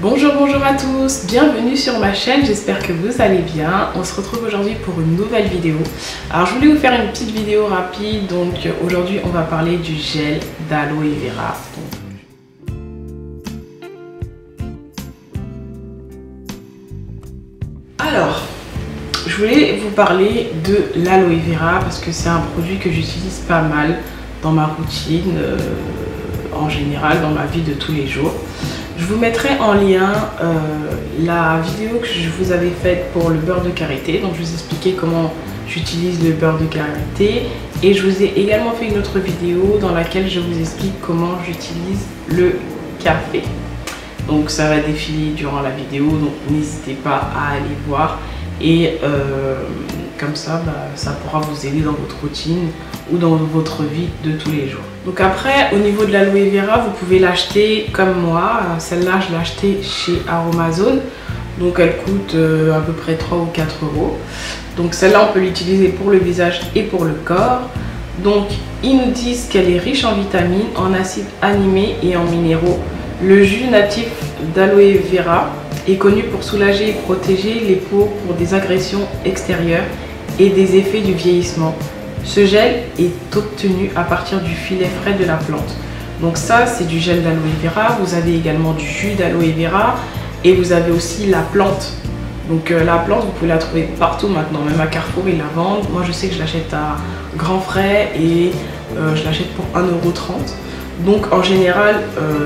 Bonjour à tous, bienvenue sur ma chaîne, j'espère que vous allez bien. On se retrouve aujourd'hui pour une nouvelle vidéo. Alors je voulais vous faire une petite vidéo rapide, donc aujourd'hui on va parler du gel d'aloe vera. Alors, je voulais vous parler de l'aloe vera parce que c'est un produit que j'utilise pas mal dans ma routine, en général dans ma vie de tous les jours. Je vous mettrai en lien la vidéo que je vous avais faite pour le beurre de karité. Donc je vous expliquais comment j'utilise le beurre de karité. Et je vous ai également fait une autre vidéo dans laquelle je vous explique comment j'utilise le café. Donc ça va défiler durant la vidéo, donc n'hésitez pas à aller voir. Et comme ça, ça pourra vous aider dans votre routine ou dans votre vie de tous les jours. Donc après, au niveau de l'aloe vera, vous pouvez l'acheter comme moi. Celle-là, je l'ai achetée chez Aromazone. Donc elle coûte à peu près 3 ou 4 euros. Donc celle-là, on peut l'utiliser pour le visage et pour le corps. Donc ils nous disent qu'elle est riche en vitamines, en acides aminés et en minéraux. Le jus natif d'aloe vera est connu pour soulager et protéger les peaux pour des agressions extérieures et des effets du vieillissement. Ce gel est obtenu à partir du filet frais de la plante. Donc ça, c'est du gel d'aloe vera. Vous avez également du jus d'aloe vera et vous avez aussi la plante. Donc la plante, vous pouvez la trouver partout maintenant, même à Carrefour, ils la vendent. Moi, je sais que je l'achète à grands frais et je l'achète pour 1,30 €. Donc en général,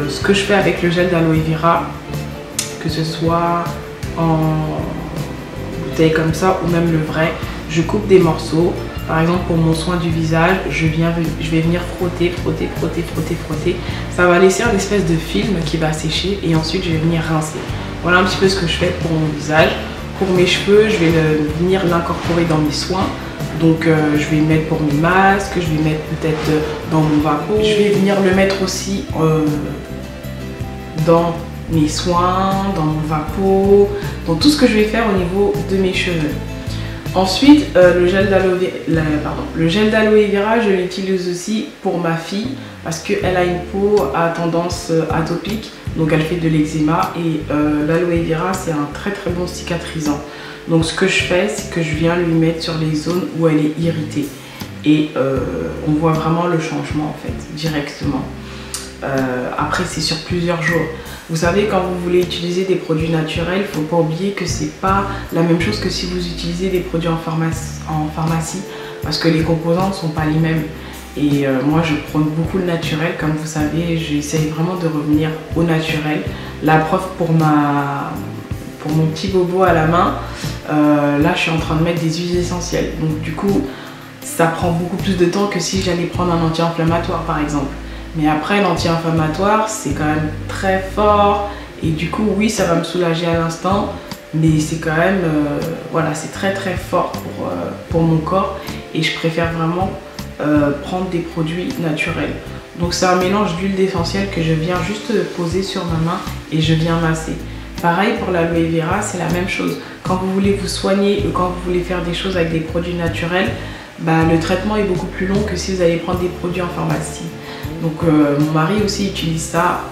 ce que je fais avec le gel d'aloe vera, que ce soit en bouteille comme ça ou même le vrai, je coupe des morceaux. Par exemple, pour mon soin du visage, je vais venir frotter. Ça va laisser un espèce de film qui va sécher et ensuite je vais venir rincer. Voilà un petit peu ce que je fais pour mon visage. Pour mes cheveux, je vais venir l'incorporer dans mes soins. Donc je vais le mettre pour mes masques, je vais mettre peut-être dans mon vapeau. Je vais venir le mettre aussi dans mes soins, dans mon vapeau, dans tout ce que je vais faire au niveau de mes cheveux. Ensuite, le gel d'aloe vera, je l'utilise aussi pour ma fille parce qu'elle a une peau à tendance atopique, donc elle fait de l'eczéma et l'aloe vera c'est un très bon cicatrisant. Donc ce que je fais, c'est que je viens lui mettre sur les zones où elle est irritée et on voit vraiment le changement en fait, directement. Après c'est sur plusieurs jours. Vous savez, quand vous voulez utiliser des produits naturels, il ne faut pas oublier que c'est pas la même chose que si vous utilisez des produits en pharmacie parce que les composants ne sont pas les mêmes. Et moi je prône beaucoup le naturel, comme vous savez, j'essaye vraiment de revenir au naturel. La preuve pour mon petit bobo à la main, là je suis en train de mettre des huiles essentielles. Donc du coup, ça prend beaucoup plus de temps que si j'allais prendre un anti-inflammatoire par exemple. Mais après, l'anti-inflammatoire, c'est quand même très fort. Et du coup, oui, ça va me soulager à l'instant. Mais c'est quand même, voilà, c'est très fort pour mon corps. Et je préfère vraiment prendre des produits naturels. Donc c'est un mélange d'huile d'essentiel que je viens juste poser sur ma main et je viens masser. Pareil pour l'aloe vera, c'est la même chose. Quand vous voulez vous soigner ou quand vous voulez faire des choses avec des produits naturels, le traitement est beaucoup plus long que si vous allez prendre des produits en pharmacie. Donc mon mari aussi utilise ça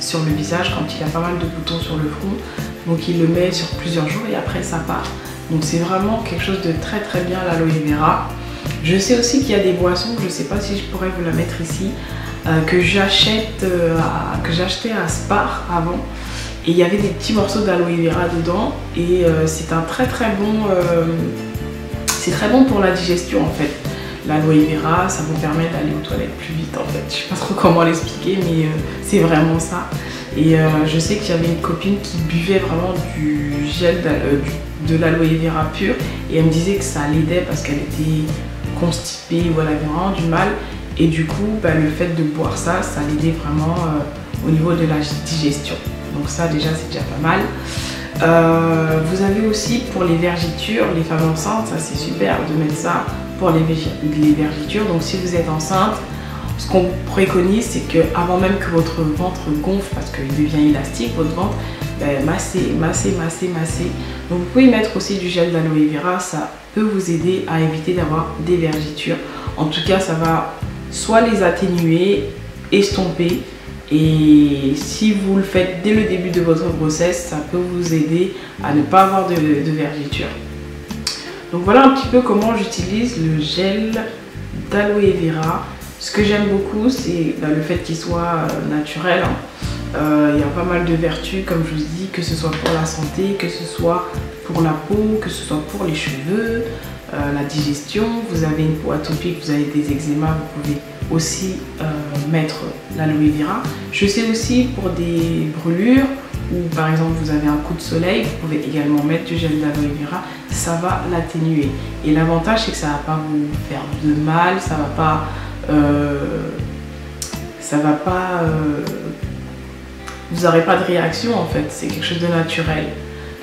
sur le visage quand il a pas mal de boutons sur le front. Donc il le met sur plusieurs jours et après ça part. Donc c'est vraiment quelque chose de très bien l'aloe vera. Je sais aussi qu'il y a des boissons, je ne sais pas si je pourrais vous la mettre ici, que j'achetais à Spar avant. Et il y avait des petits morceaux d'aloe vera dedans et c'est un très bon... c'est très bon pour la digestion en fait. L'aloe vera, ça vous permet d'aller aux toilettes plus vite en fait. Je sais pas trop comment l'expliquer, mais c'est vraiment ça. Et je sais qu'il y avait une copine qui buvait vraiment du gel de l'aloe vera pur et elle me disait que ça l'aidait parce qu'elle était constipée ou elle avait vraiment du mal. Et du coup, le fait de boire ça, ça l'aidait vraiment au niveau de la digestion. Donc ça déjà, c'est déjà pas mal. Vous avez aussi pour les vergitures, les femmes enceintes, ça c'est super de mettre ça pour les vergitures. Donc si vous êtes enceinte, ce qu'on préconise c'est que avant même que votre ventre gonfle parce qu'il devient élastique votre ventre, massez. Donc vous pouvez mettre aussi du gel d'aloe vera, ça peut vous aider à éviter d'avoir des vergitures. En tout cas ça va soit les atténuer, estomper Et si vous le faites dès le début de votre grossesse, ça peut vous aider à ne pas avoir de vergeture. Donc voilà un petit peu comment j'utilise le gel d'aloe vera. Ce que j'aime beaucoup, c'est le fait qu'il soit naturel. Il y a pas mal de vertus, comme je vous dis, que ce soit pour la santé, que ce soit pour la peau, que ce soit pour les cheveux, la digestion. Vous avez une peau atopique, vous avez des eczémas, vous pouvez aussi mettre l'aloe vera. Je sais aussi pour des brûlures ou par exemple vous avez un coup de soleil, vous pouvez également mettre du gel d'aloe vera, ça va l'atténuer. Et l'avantage c'est que ça ne va pas vous faire de mal, ça va pas vous n'aurez pas de réaction en fait, c'est quelque chose de naturel.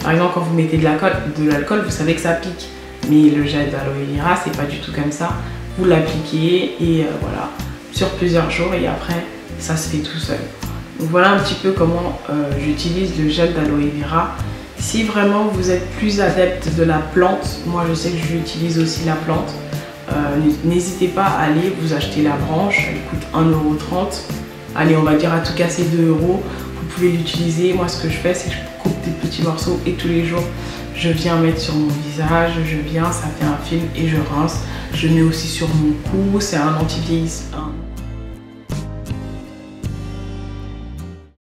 Par exemple quand vous mettez de l'alcool, vous savez que ça pique, mais le gel d'aloe vera c'est pas du tout comme ça. Vous l'appliquez et voilà, sur plusieurs jours et après ça se fait tout seul. Donc voilà un petit peu comment j'utilise le gel d'aloe vera. Si vraiment vous êtes plus adepte de la plante, moi je sais que j'utilise aussi la plante, n'hésitez pas à aller vous acheter la branche, elle coûte 1,30 €. Allez, on va dire à tout casser 2 €. Vous pouvez l'utiliser. Moi ce que je fais c'est que je coupe des petits morceaux et tous les jours je viens mettre sur mon visage, ça fait un film et je rince. Je mets aussi sur mon cou, c'est un anti-vieillissant.